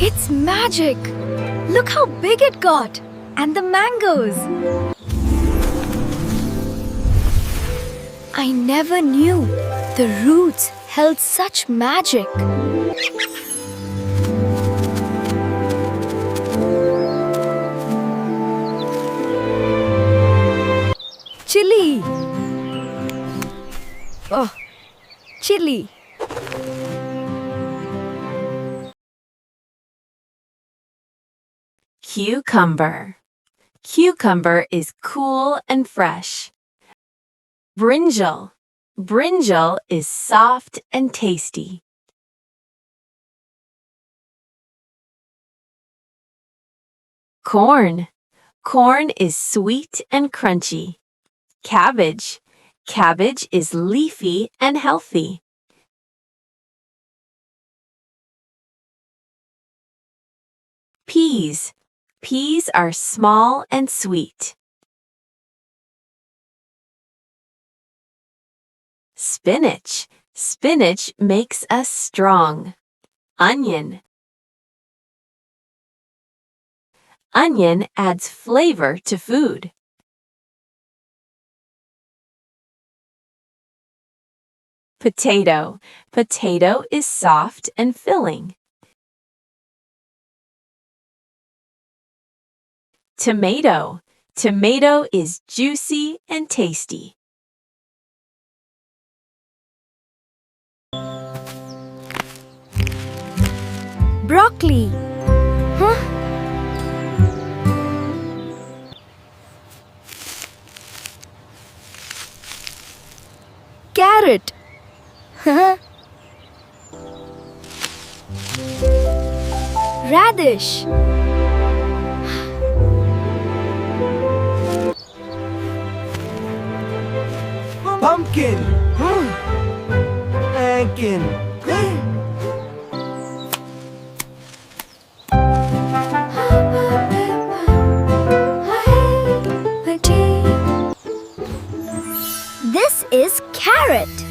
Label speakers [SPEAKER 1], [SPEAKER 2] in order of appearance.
[SPEAKER 1] It's magic! Look how big it got! And the mangoes! I never knew the roots held such magic. Chili! Oh, chili!
[SPEAKER 2] Cucumber. Cucumber is cool and fresh. Brinjal. Brinjal is soft and tasty. Corn. Corn is sweet and crunchy. Cabbage. Cabbage is leafy and healthy. Peas. Peas are small and sweet. Spinach. Spinach makes us strong. Onion. Onion adds flavor to food. Potato. Potato is soft and filling. Tomato. Tomato is juicy and tasty.
[SPEAKER 1] Broccoli! Huh? Carrot! Radish!
[SPEAKER 3] Pumpkin! Pumpkin!
[SPEAKER 1] This is carrot.